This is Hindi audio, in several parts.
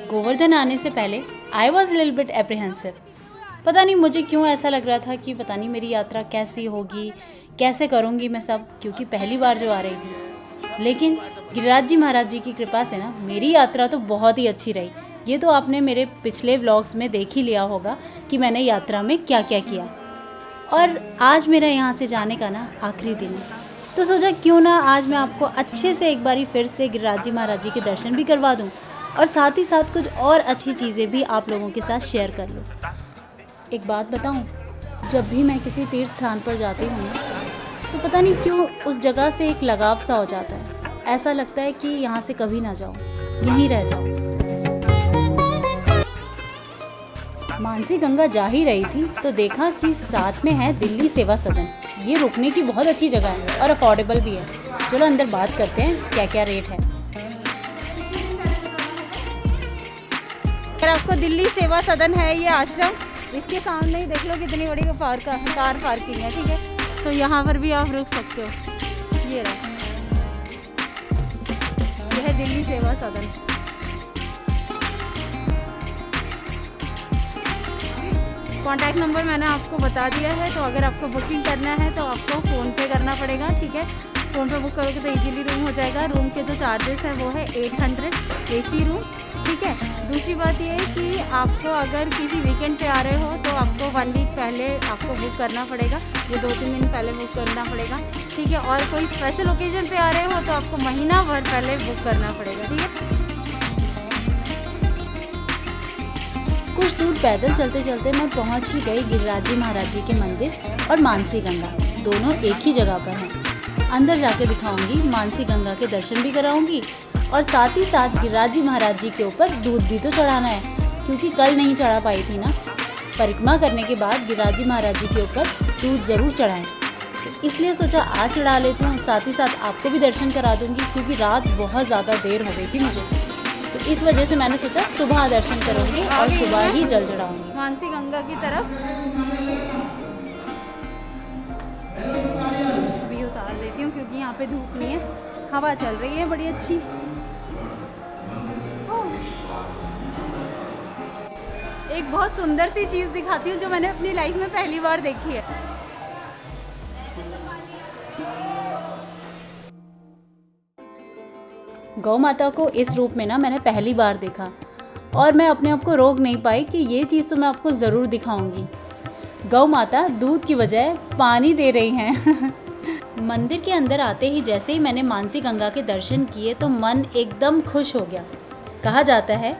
गोवर्धन आने से पहले I was little bit apprehensive. पता नहीं मुझे क्यों ऐसा लग रहा था कि पता नहीं मेरी यात्रा कैसी होगी, कैसे करूँगी मैं सब, क्योंकि पहली बार जो आ रही थी। लेकिन गिरिराज जी महाराज जी की कृपा से ना मेरी यात्रा तो बहुत ही अच्छी रही। ये तो आपने मेरे पिछले व्लॉग्स में देख ही लिया होगा कि मैंने यात्रा में क्या क्या किया। और आज मेरा यहाँ से जाने का ना आखिरी दिन है, तो सोचा क्यों ना आज मैं आपको अच्छे से एक बारी फिर से गिरिराज जी महाराज जी के दर्शन भी करवा दूँ और साथ ही साथ कुछ और अच्छी चीज़ें भी आप लोगों के साथ शेयर कर लूँ। एक बात बताऊँ, जब भी मैं किसी तीर्थ स्थान पर जाती हूँ तो पता नहीं क्यों उस जगह से एक लगाव सा हो जाता है। ऐसा लगता है कि यहाँ से कभी ना जाऊँ, यहीं रह जाऊँ। मानसी गंगा जा ही रही थी तो देखा कि साथ में है दिल्ली सेवा सदन। ये रुकने की बहुत अच्छी जगह है और अफोर्डेबल भी है। चलो अंदर बात करते हैं क्या क्या रेट है। अगर आपको दिल्ली सेवा सदन है ये आश्रम, इसके सामने ही देख लो कितनी बड़ी कार पार्किंग है, ठीक है। तो यहाँ पर भी आप रुक सकते हो। ये रहा, यह है दिल्ली सेवा सदन। कॉन्टैक्ट नंबर मैंने आपको बता दिया है, तो अगर आपको बुकिंग करना है तो आपको फ़ोन पे करना पड़ेगा, ठीक है। फ़ोन पे बुक करोगे तो इजीली रूम हो जाएगा। रूम के जो चार्जेस हैं वो है 800 AC रूम, ठीक है। दूसरी बात ये है कि आपको अगर किसी वीकेंड पे आ रहे हो तो आपको 1 वीक पहले आपको बुक करना पड़ेगा, ये 2-3 दिन पहले बुक करना पड़ेगा, ठीक है। और कोई स्पेशल ओकेजन पे आ रहे हो तो आपको महीना भर पहले बुक करना पड़ेगा, ठीक है। कुछ दूर पैदल चलते चलते मैं पहुंच ही गई गिरिराज जी महाराज जी के मंदिर और मानसी गंगा, दोनों एक ही जगह पर हैं। अंदर जाके दिखाऊंगी, मानसी गंगा के दर्शन भी कराऊंगी और साथ ही साथ गिरिराज जी महाराज जी के ऊपर दूध भी तो चढ़ाना है, क्योंकि कल नहीं चढ़ा पाई थी ना। परिक्रमा करने के बाद गिरिराज जी महाराज जी के ऊपर दूध ज़रूर चढ़ाएं, तो इसलिए सोचा आज चढ़ा लेती हूँ। साथ ही साथ आपको भी दर्शन करा दूँगी, क्योंकि रात बहुत ज़्यादा देर हो गई थी मुझे, तो इस वजह से मैंने सोचा सुबह दर्शन करूँगी और सुबह ही जल चढ़ाऊँगी मानसी गंगा की तरफ। अभी उतार देती हूँ क्योंकि यहाँ पे धूप नहीं है, हवा चल रही है बड़ी अच्छी। एक बहुत सुंदर सी चीज़ दिखाती हूँ जो मैंने अपनी लाइफ में पहली बार देखी है। गौ माता को इस रूप में ना मैंने पहली बार देखा और मैं अपने आप को रोक नहीं पाई कि ये चीज़ तो मैं आपको ज़रूर दिखाऊंगी। गौ माता दूध की बजाय पानी दे रही हैं। मंदिर के अंदर आते ही जैसे ही मैंने मानसी गंगा के दर्शन किए तो मन एकदम खुश हो गया। कहा जाता है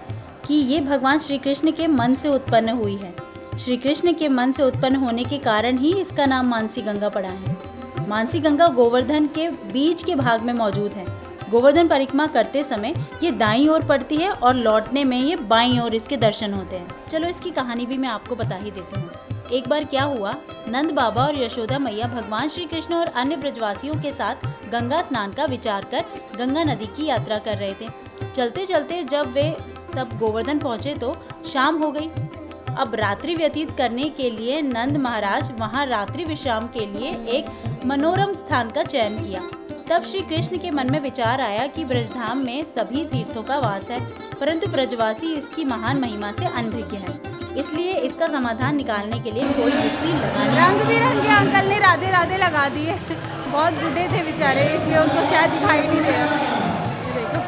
कि ये भगवान श्री कृष्ण के मन से उत्पन्न हुई है। श्री कृष्ण के मन से उत्पन्न होने के कारण ही इसका नाम मानसी गंगा पड़ा है। मानसी गंगा गोवर्धन के बीच के भाग में मौजूद है। गोवर्धन परिक्रमा करते समय ये दाईं ओर पड़ती है और लौटने में ये बाईं ओर इसके दर्शन होते हैं। चलो इसकी कहानी भी मैं आपको बता ही देती हूँ। एक बार क्या हुआ, नंद बाबा और यशोदा मैया भगवान श्री कृष्ण और अन्य ब्रजवासियों के साथ गंगा स्नान का विचार कर गंगा नदी की यात्रा कर रहे थे। चलते चलते जब वे सब गोवर्धन पहुँचे तो शाम हो गई। अब रात्रि व्यतीत करने के लिए नंद महाराज वहाँ रात्रि विश्राम के लिए एक मनोरम स्थान का चयन किया। तब श्री कृष्ण के मन में विचार आया कि ब्रजधाम में सभी तीर्थों का वास है, परंतु ब्रजवासी इसकी महान महिमा से अनभिज्ञ है, इसलिए इसका समाधान निकालने के लिए कोई युक्ति लगानी। रंग बिरंगे अंकल ने राधे राधे लगा दिए। बहुत बूढ़े थे बेचारे, इसलिए उनको शायद दिखाई नहीं दे रहा। देखो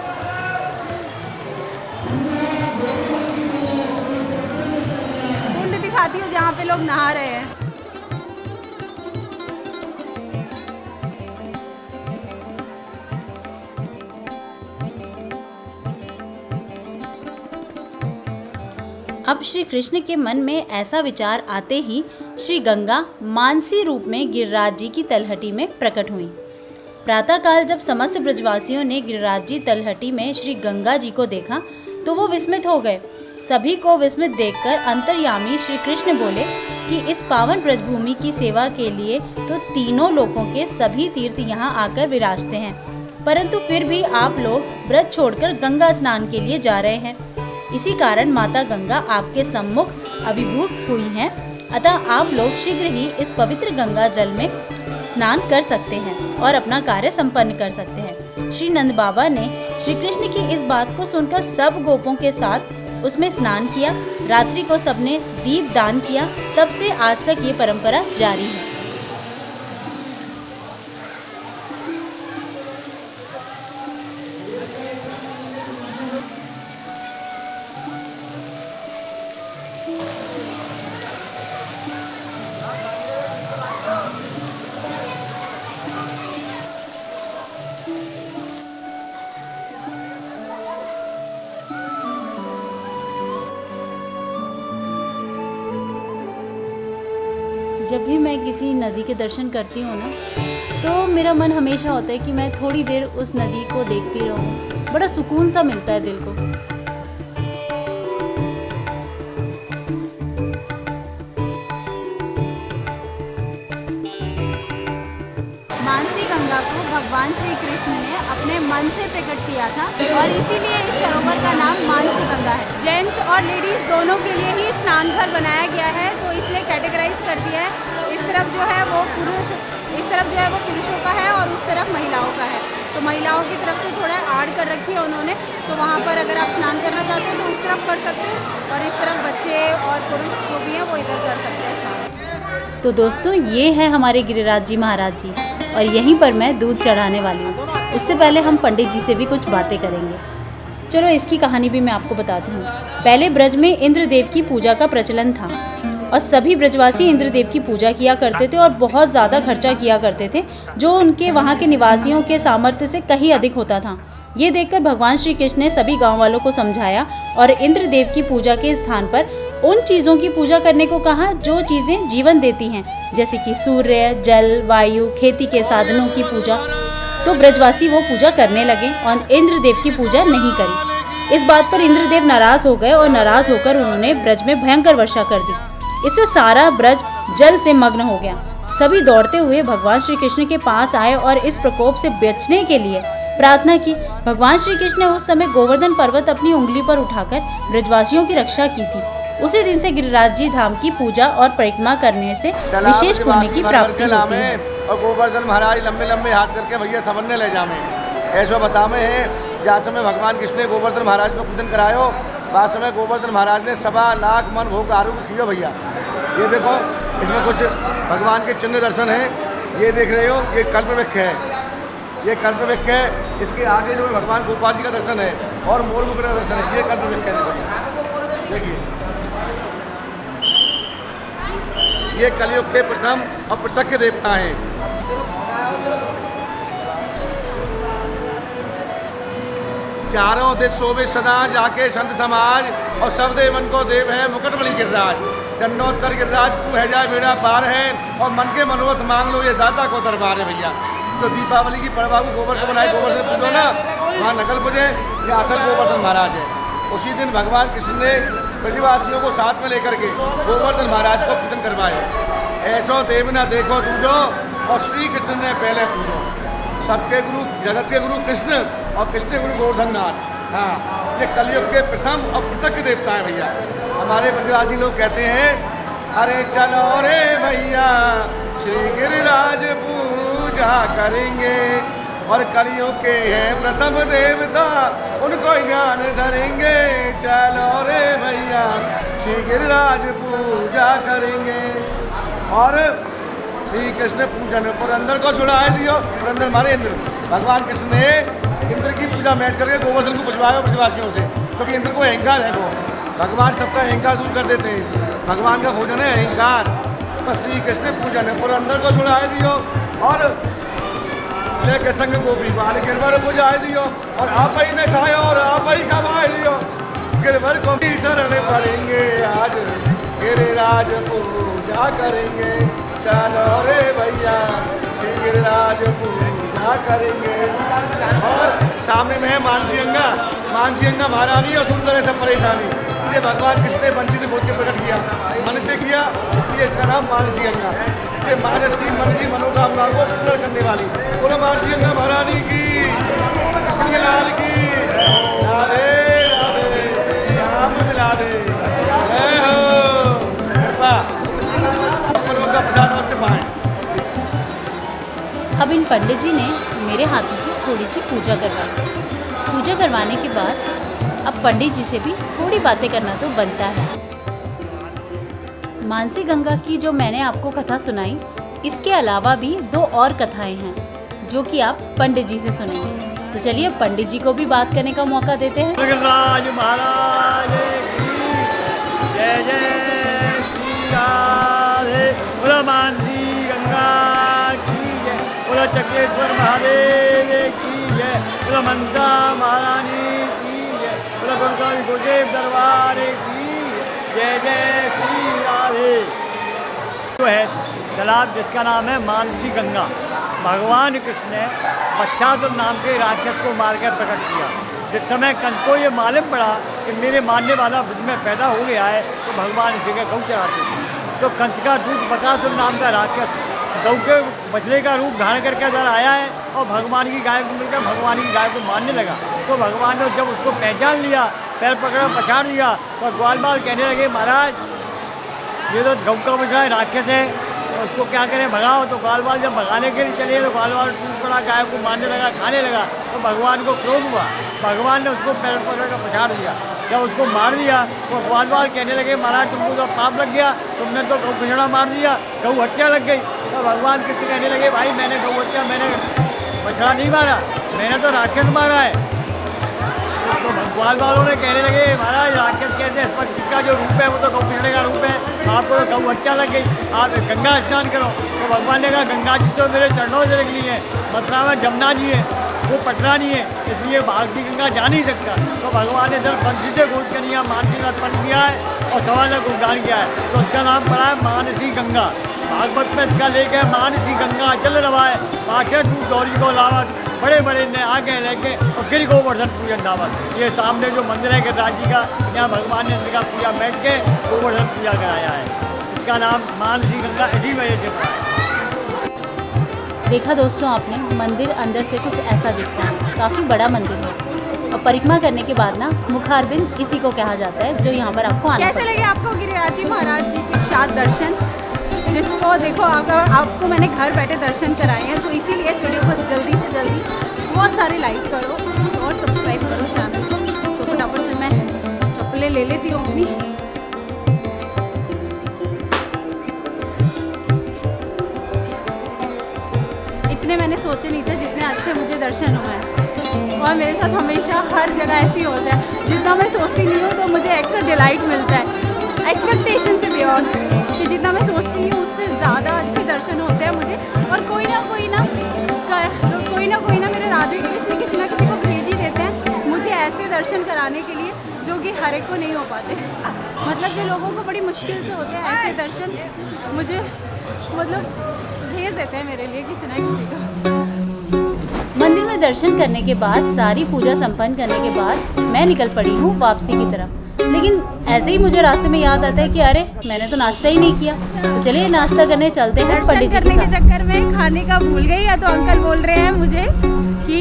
कुंड दिखाती हूँ जहाँ पे लोग नहा रहे हैं। अब श्री कृष्ण के मन में ऐसा विचार आते ही श्री गंगा मानसी रूप में गिरिराज जी की तलहटी में प्रकट हुई। प्रातःकाल जब समस्त ब्रजवासियों ने गिरिराज जी तलहटी में श्री गंगा जी को देखा तो वो विस्मित हो गए। सभी को विस्मित देखकर अंतर्यामी श्री कृष्ण बोले कि इस पावन ब्रजभूमि की सेवा के लिए तो तीनों लोकों के सभी तीर्थ यहाँ आकर विराजते हैं, परंतु फिर भी आप लोग ब्रज छोड़कर गंगा स्नान के लिए जा रहे हैं। इसी कारण माता गंगा आपके सम्मुख अभिभूत हुई हैं, अतः आप लोग शीघ्र ही इस पवित्र गंगा जल में स्नान कर सकते हैं और अपना कार्य संपन्न कर सकते हैं। श्री नंद बाबा ने श्री कृष्ण की इस बात को सुनकर सब गोपों के साथ उसमें स्नान किया। रात्रि को सबने दीप दान किया। तब से आज तक ये परंपरा जारी है। जब भी मैं किसी नदी के दर्शन करती हूँ ना, तो मेरा मन हमेशा होता है कि मैं थोड़ी देर उस नदी को देखती रहूँ। बड़ा सुकून सा मिलता है दिल को। मानसी गंगा को भगवान श्री कृष्ण ने अपने मन से प्रकट किया था और इसीलिए इस सरोवर का नाम मानसी गंगा है। जेंट्स और लेडीज दोनों के लिए ही स्नान घर बनाया गया है, तो इसलिए कैटेगराइज कर दिया है। इस तरफ जो है वो पुरुषों का है और उस तरफ महिलाओं का है। तो महिलाओं की तरफ से थोड़ा आड़ कर रखी है उन्होंने, तो वहाँ पर अगर आप स्नान करना चाहते हो तो उस तरफ कर सकते हो और इस तरफ बच्चे और पुरुष जो भी हैं वो इधर कर सकते हैं स्नान। तो दोस्तों, ये है हमारे गिरिराज जी महाराज जी और यहीं पर मैं दूध चढ़ाने वाली हूँ। उससे पहले हम पंडित जी से भी कुछ बातें करेंगे। चलो इसकी कहानी भी मैं आपको बताती हूँ। पहले ब्रज में इंद्रदेव की पूजा का प्रचलन था और सभी ब्रजवासी इंद्रदेव की पूजा किया करते थे और बहुत ज़्यादा खर्चा किया करते थे, जो उनके वहाँ के निवासियों के सामर्थ्य से कहीं अधिक होता था। ये देखकर भगवान श्री कृष्ण ने सभी गाँव वालों को समझाया और इंद्रदेव की पूजा के स्थान पर उन चीज़ों की पूजा करने को कहा जो चीज़ें जीवन देती हैं, जैसे कि सूर्य, जल, वायु, खेती के साधनों की पूजा। तो ब्रजवासी वो पूजा करने लगे और इंद्रदेव की पूजा नहीं करी। इस बात पर इंद्रदेव नाराज हो गए और नाराज होकर उन्होंने ब्रज में भयंकर वर्षा कर दी। इससे सारा ब्रज जल से मग्न हो गया। सभी दौड़ते हुए भगवान श्री कृष्ण के पास आए और इस प्रकोप से बचने के लिए प्रार्थना की। भगवान श्री कृष्ण ने उस समय गोवर्धन पर्वत अपनी उंगली पर उठाकर ब्रजवासियों की रक्षा की थी। उसी दिन से गिरिराज जी धाम की पूजा और परिक्रमा करने से विशेष पुण्य की प्राप्ति होती है। और गोवर्धन महाराज लंबे लंबे हाथ करके भैया समझने ले जामे ऐसो बतामे है। जहाँ समय भगवान कृष्ण ने गोवर्धन महाराज को पूजन करायो, बाद समय गोवर्धन महाराज ने 1.25 लाख मन भोग आरोग्य किया भैया। ये देखो, इसमें कुछ भगवान के चिन्ह दर्शन है। ये देख रहे हो, ये कल्प वृक्ष है, ये कल्प वृक्ष है। इसके आगे जो भगवान गोपाल जी का दर्शन है और मोर मुकुट का दर्शन है, ये कल्प वृक्ष है। देखिए, ये कलयुग के प्रथम और प्रत्यक्ष देवता हैं। चारों दिश शोभे सदा जाके संत समाज और सब देवन को देव है मुकुटमणि गिरिराज। दंडोत्तर गिरिराज को है जाए बेड़ा पार है और मन के मनोरथ मांग लो, ये दाता को दरबार है भैया। तो दीपावली की परबाबू गोबर को बनाए, गोबर से पूजो ना, वहाँ नकल पूजे, ये असल गोवर्धन महाराज है। उसी दिन भगवान कृष्ण ने ब्रजवासियों को साथ में लेकर के गोवर्धन महाराज को पूजन करवाए। ऐसो देव न देखो दूजो और श्री कृष्ण ने पहले पूजो। सबके गुरु, जगत के गुरु कृष्ण और कृष्ण गुरु गोवर्धन नाथ। हाँ, ये कलयुग के प्रथम और प्रत्यक्ष देवता है भैया। हमारे ब्रजवासी लोग कहते हैं, अरे चलो रे भैया श्री गिरिराज पूजा करेंगे और कलयुग के हैं प्रथम देवता, उनको ज्ञान धरेंगे। चलो रे भैया श्री गिरिराज पूजा करेंगे। और श्री कृष्ण पूजन पुरंदर को छुड़ाए दियो। पुरंदर मारे इंद्र, भगवान कृष्ण ने इंद्र की पूजा बैठ करके गोवर्धन को पूजवाया ब्रजवासियों से, क्योंकि इंद्र को अहंकार है। वो भगवान सबका अहंकार दूर कर देते हैं। भगवान का भोजन है अहंकार। तो श्री कृष्ण पूजन पुरंदर को छुड़ाए दियो और लेके संग गोपी बाल गिरवर बुझाए दियो और आप ही ने खाया और आप ही कमाए दियो। गिरवर को शरण पड़ेंगे आज गिरिराज पूजा करेंगे। चलो रे भैया श्री गिरिराज पूजा करेंगे। और सामने में है मानसी गंगा। मानसी गंगा महारानी और दूर तरह से परेशानी, ये भगवान कृष्ण ने बंसी से बोल के प्रकट किया, मन से किया, इसलिए इसका नाम मानसी गंगा। ये मानस की मन की मनोकामना को पूर्ण करने वाली। बोलो मानसी गंगा महारानी की, कृष्ण लाल की। राधे राधे, राम मिला दे। जय हो, कृपा का प्रसाद से पाएं। अब इन पंडित जी ने मेरे हाथों से थोड़ी सी पूजा करवाई। पूजा करवाने के बाद अब पंडित जी से भी थोड़ी बातें करना तो बनता है। मानसी गंगा की जो मैंने आपको कथा सुनाई, इसके अलावा भी 2 और कथाएं हैं जो कि आप पंडित जी से सुनेंगे। तो चलिए पंडित जी को भी बात करने का मौका देते हैं। राज महाराज की जय जय श्री राधे, बोलो मानसी गंगा की जय, बोलो चक्रेश्वर महादेव की जय, बोलो मनसा महारानी की जय, बोलो दुर्गा गुरुदेव दरबार की जय जय श्री राधे। जो है तालाब जिसका नाम है मानसी गंगा, भगवान कृष्ण ने बच्छासुर नाम के राक्षस को मारकर प्रकट किया। जिस समय कंस को ये मालूम पड़ा कि मेरे मानने वाला बुद्ध में पैदा हो गया है, तो भगवान इसी के गौ चढ़ाते थे। तो कंस का दूत बकासुर नाम का राक्षस गौ के बछड़े का रूप धारण करके अंदर आया है और भगवान की गाय को मिलकर भगवान की गाय को मारने लगा। तो भगवान ने जब उसको पहचान लिया, पैर पकड़ा पछाड़ दिया, तो ग्वाल बाल कहने लगे महाराज ये तो गौ का बछड़ा है, राक्षस है, तो उसको क्या करें, भगाओ। तो ग्वाल बाल जब भगाने के लिए चले तो ग्वाल बाल टूट पड़ा, गाय को मारने लगा, खाने लगा। तो भगवान को क्रोध हुआ, भगवान ने उसको पैर पकड़ कर पछाड़ दिया। जब उसको मार दिया तो ग्वाल बाल कहने लगे महाराज तुमको तो पाप लग गया, तुमने तो गौ बछड़ा मार दिया, गौ हत्या लग गई। तो भगवान कृष्ण कहने लगे भाई मैंने गौ हत्या, मैंने बछड़ा नहीं मारा, मैंने तो राक्षस मारा है। तो ग्वाल वालों ने कहने लगे महाराज राक्षस कहते हैं, पर इसका जो रूप है वो तो गौ बछड़े का रूप है, आपको तो गौ हत्या लग गई, आप गंगा स्नान करो। तो भगवान ने कहा गंगा जी तो मेरे चरणों से निकली है, मथुरा में जमुना जी है, वो पटना नहीं है, इसलिए भागती गंगा जा नहीं सकता। तो भगवान ने जब बंसी से खोज कर यहाँ मानसी का उत्पन्न किया है और सवा का गुणगान किया है, तो उसका नाम पड़ा है मानसी गंगा। भागवत में इसका लेख है मानसी गंगा जल रवाए, पाछे तू गौरी को लावत, बड़े बड़े ने आगे लेके और गिर गोवर्धन पूजन दावत। ये सामने जो मंदिर है गिरिराज जी का, यहाँ भगवान ने इसका पूजा बैठ के गोवर्धन पूजा कराया है। इसका नाम मानसी गंगा इसी वजह से पड़ा है। देखा दोस्तों आपने, मंदिर अंदर से कुछ ऐसा दिखता है, काफ़ी बड़ा मंदिर है। और परिक्रमा करने के बाद ना मुखारबिंद इसी को कहा जाता है, जो यहाँ पर आपको आना कैसे लगे आपको गिरिराज जी महाराज जी के साथ दर्शन, जिसको देखो अगर आपको मैंने घर बैठे दर्शन कराए हैं, तो इसीलिए इस वीडियो को जल्दी से जल्दी बहुत सारे लाइक करो और सब्सक्राइब करो चैनल को। तो फटाफट से मैं चप्पलें ले लेती हूँ अपनी। इतने मैंने सोचे नहीं थे जितने अच्छे मुझे दर्शन हुए हैं, और मेरे साथ हमेशा हर जगह ऐसे ही होता है, जितना मैं सोचती नहीं हूँ तो मुझे एक्स्ट्रा डिलाइट मिलता है, एक्सपेक्टेशन से बियॉन्ड, कि जितना मैं सोचती हूँ उससे ज़्यादा अच्छे दर्शन होते हैं मुझे। और कोई ना मेरे राधे कृष्ण किसी ना किसी को भेज ही देते हैं मुझे ऐसे दर्शन कराने के लिए, जो कि हर एक को नहीं हो पाते। मतलब जो लोगों को बड़ी मुश्किल से होते हैं ऐसे दर्शन, मुझे मतलब भेज देते हैं मेरे लिए किसी ना किसी को। मंदिर में दर्शन करने के बाद, सारी पूजा संपन्न करने के बाद मैं निकल पड़ी हूँ वापसी की तरफ। लेकिन ऐसे ही मुझे रास्ते में याद आता है कि अरे मैंने तो नाश्ता ही नहीं किया, तो चलिए नाश्ता करने चलते हैं पंडित जी के करने के साथ। चक्कर में खाने का भूल गई है, तो अंकल बोल रहे हैं मुझे कि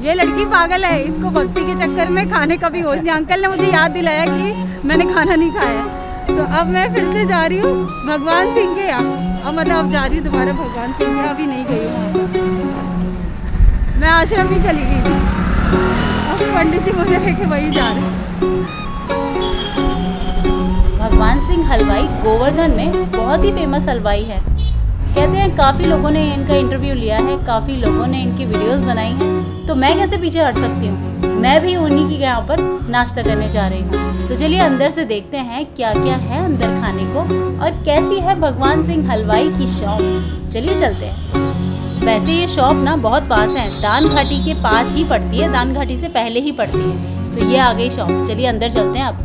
ये लड़की पागल है, इसको भक्ति के चक्कर में खाने का भी होश नहीं। अंकल ने मुझे याद दिलाया कि मैंने खाना नहीं खाया, तो अब मैं फिर से जा रही हूँ भगवान सिंह के यहाँ। अब मतलब अब जा रही हूँ दोबारा भगवान सिंह के, अभी नहीं गई हूँ, मैं आश्रम ही चली गई थी, अब पंडित जी मुझे लेके वहीं जा रहे हैं। भगवान सिंह हलवाई गोवर्धन में बहुत ही फेमस हलवाई है। कहते हैं काफ़ी लोगों ने इनका इंटरव्यू लिया है, काफ़ी लोगों ने इनकी वीडियोस बनाई हैं, तो मैं कैसे पीछे हट सकती हूँ। मैं भी उन्हीं की यहाँ पर नाश्ता करने जा रही हूँ। तो चलिए अंदर से देखते हैं क्या क्या है अंदर खाने को, और कैसी है भगवान सिंह हलवाई की शॉप। चलिए चलते हैं। वैसे ये शॉप ना बहुत पास है, दान घाटी के पास ही पड़ती है, दान घाटी से पहले ही पड़ती है। तो ये आ गई शॉप, चलिए अंदर चलते हैं अब।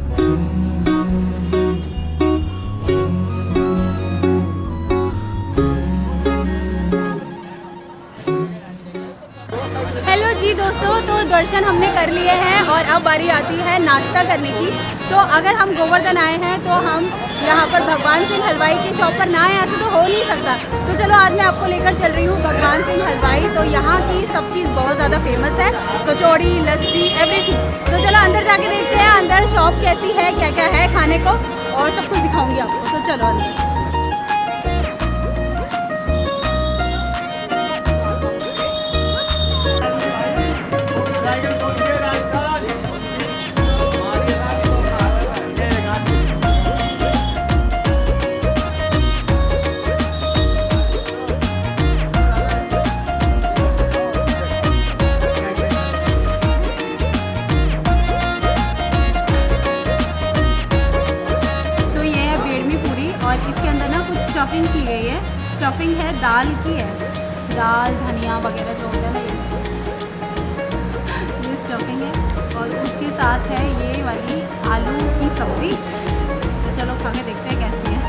हेलो जी दोस्तों, तो दर्शन हमने कर लिए हैं और अब बारी आती है नाश्ता करने की। तो अगर हम गोवर्धन आए हैं तो हम यहाँ पर भगवान सिंह हलवाई की शॉप पर ना आए, ऐसे तो हो नहीं सकता। तो चलो आज मैं आपको लेकर चल रही हूँ भगवान सिंह हलवाई। तो यहाँ की सब चीज़ बहुत ज़्यादा फेमस है, कचौड़ी, लस्सी, एवरीथिंग। तो चलो अंदर जाके देखते हैं अंदर शॉप कैसी है, क्या क्या है खाने को, और सब कुछ दिखाऊँगी आपको। तो चलो अंदर। स्टफिंग की गई है। स्टफिंग है दाल की है, दाल धनिया वगैरह जो होता है ना ये स्टफिंग है। और उसके साथ है ये वाली आलू की सब्ज़ी। तो चलो खा के देखते हैं कैसी है।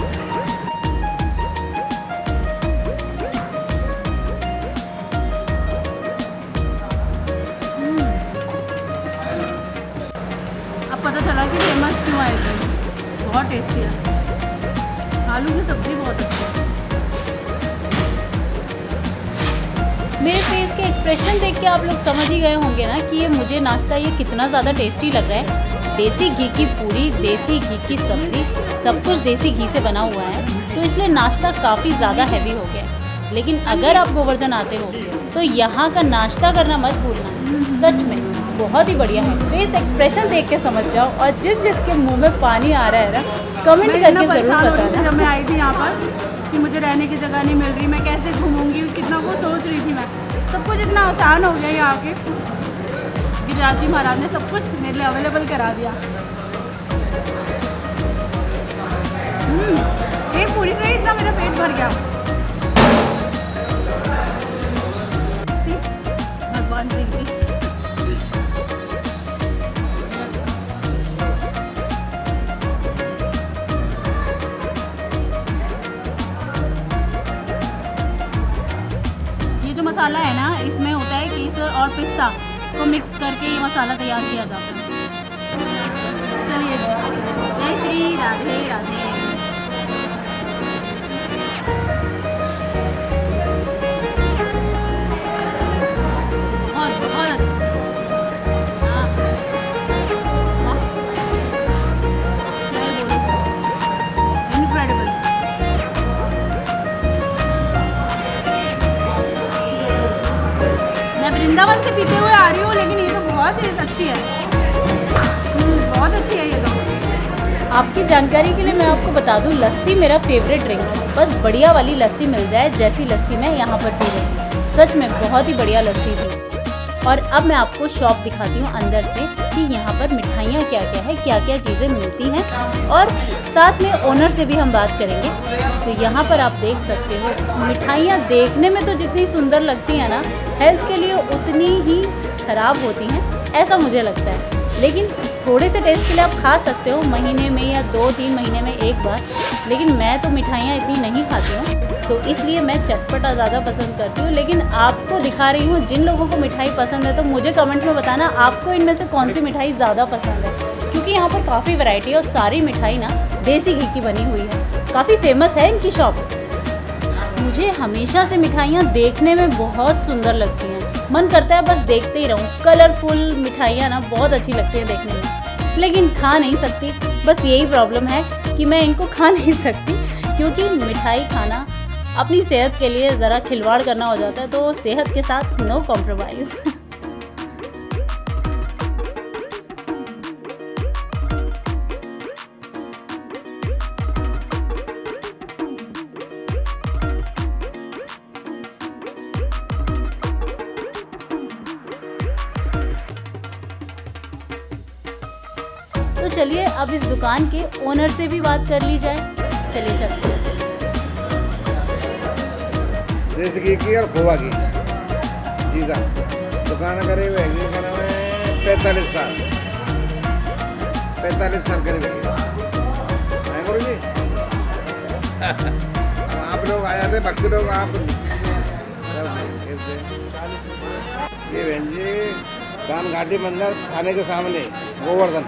अब पता चला कि फेमस क्यों है ये। बहुत टेस्टी है, आलू की सब्ज़ी बहुत अच्छी है। मेरे फेस के एक्सप्रेशन देख के आप लोग समझ ही गए होंगे ना कि ये मुझे नाश्ता ये कितना ज़्यादा टेस्टी लग रहा है। देसी घी की पूरी, देसी घी की सब्ज़ी, सब कुछ देसी घी से बना हुआ है, तो इसलिए नाश्ता काफ़ी ज़्यादा हैवी हो गया है। लेकिन अगर आप गोवर्धन आते हो तो यहाँ का नाश्ता करना मत भूलना, सच में बहुत ही बढ़िया है। फेस एक्सप्रेशन देख के समझ जाओ, और जिसके मुंह में पानी आ रहा है ना, कमेंट मैं करके इतना ज़रूर परेशान हो रही थी बताना। जब मैं आई थी यहाँ पर कि मुझे रहने की जगह नहीं मिल रही, मैं कैसे घूमूंगी, कितना वो सोच रही थी मैं। सब कुछ इतना आसान हो गया यहाँ के, गिरिराज जी महाराज ने सब कुछ मेरे लिए अवेलेबल करा दिया। एक पूरी नहीं, इतना मेरा पेट भर गया। भगवान से ही। मसाला है ना, इसमें होता है केसर और पिस्ता को मिक्स करके ये मसाला तैयार किया जाता है। चलिए, जय श्री राधे राधे। बहुत बहुत अच्छा। हाँ। इनक्रेडिबल। वृंदावन से पीते हुए आ रही हूँ, लेकिन ये तो बहुत ही अच्छी है। बहुत अच्छी है ये तो। आपकी जानकारी के लिए मैं आपको बता दूं, लस्सी मेरा फेवरेट ड्रिंक है। बस बढ़िया वाली लस्सी मिल जाए, जैसी लस्सी मैं यहाँ पर पी रही हूँ। सच में बहुत ही बढ़िया लस्सी थी। और अब मैं आपको शॉप दिखाती हूँ अंदर से कि यहाँ पर मिठाइयाँ क्या क्या है, क्या क्या चीज़ें मिलती हैं, और साथ में ओनर से भी हम बात करेंगे। तो यहाँ पर आप देख सकते हो, मिठाइयाँ देखने में तो जितनी सुंदर लगती हैं ना, हेल्थ के लिए उतनी ही ख़राब होती हैं, ऐसा मुझे लगता है। लेकिन थोड़े से टेस्ट के लिए आप खा सकते हो, महीने में या 2-3 महीने में एक बार। लेकिन मैं तो मिठाइयाँ इतनी नहीं खाती हूँ, तो इसलिए मैं चटपटा ज़्यादा पसंद करती हूँ। लेकिन आपको दिखा रही हूँ, जिन लोगों को मिठाई पसंद है तो मुझे कमेंट में बताना आपको इनमें से कौन सी मिठाई ज़्यादा पसंद है, क्योंकि यहाँ पर काफ़ी वैरायटी है और सारी मिठाई ना देसी घी की बनी हुई है। काफ़ी फेमस है इनकी शॉप। मुझे हमेशा से मिठाइयाँ देखने में बहुत सुंदर लगती हैं, मन करता है बस देखते ही रहूँ। कलरफुल मिठाइयाँ ना बहुत अच्छी लगती हैं देखने में, लेकिन खा नहीं सकती। बस यही प्रॉब्लम है कि मैं इनको खा नहीं सकती, क्योंकि मिठाई खाना अपनी सेहत के लिए ज़रा खिलवाड़ करना हो जाता है, तो सेहत के साथ नो कॉम्प्रोमाइज़। तो चलिए अब इस दुकान के ओनर से भी बात कर ली जाए। चलिए चलते हैं। देसी घी की और खोवा की जी का दुकान करीब है, घी का नाम है 45 साल 45 साल करीब है गुरु जी। आप लोग आए थे, बाकी लोग आप ये बहन जी दान घाटी मंदिर थाने के सामने गोवर्धन।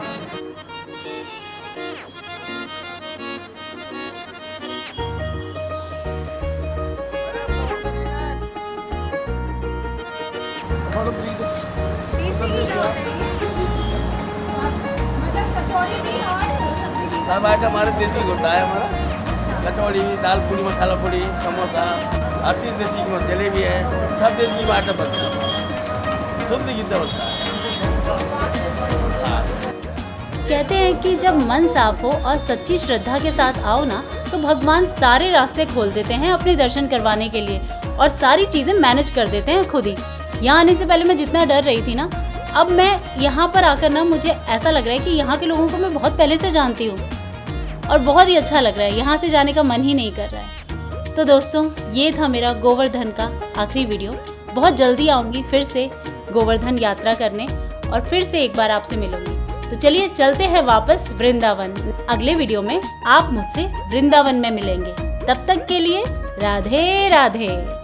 सब आइटम हमारे देसी होता है। हमारा कचौड़ी, दाल पूड़ी, मसाला पूड़ी, समोसा, हर चीज़ देसी की, जलेबी है, सब देसी की आइटम बनता है, शुद्ध घी से बनता है। कहते हैं कि जब मन साफ हो और सच्ची श्रद्धा के साथ आओ ना, तो भगवान सारे रास्ते खोल देते हैं अपने दर्शन करवाने के लिए, और सारी चीज़ें मैनेज कर देते हैं खुद ही। यहाँ आने से पहले मैं जितना डर रही थी ना, अब मैं यहाँ पर आकर ना मुझे ऐसा लग रहा है कि यहाँ के लोगों को मैं बहुत पहले से जानती हूँ, और बहुत ही अच्छा लग रहा है। यहाँ से जाने का मन ही नहीं कर रहा है। तो दोस्तों ये था मेरा गोवर्धन का आखिरी वीडियो। बहुत जल्दी आऊँगी फिर से गोवर्धन यात्रा करने और फिर से एक बार आपसे मिलूंगी। तो चलिए चलते हैं वापस वृंदावन। अगले वीडियो में आप मुझसे वृंदावन में मिलेंगे। तब तक के लिए राधे राधे।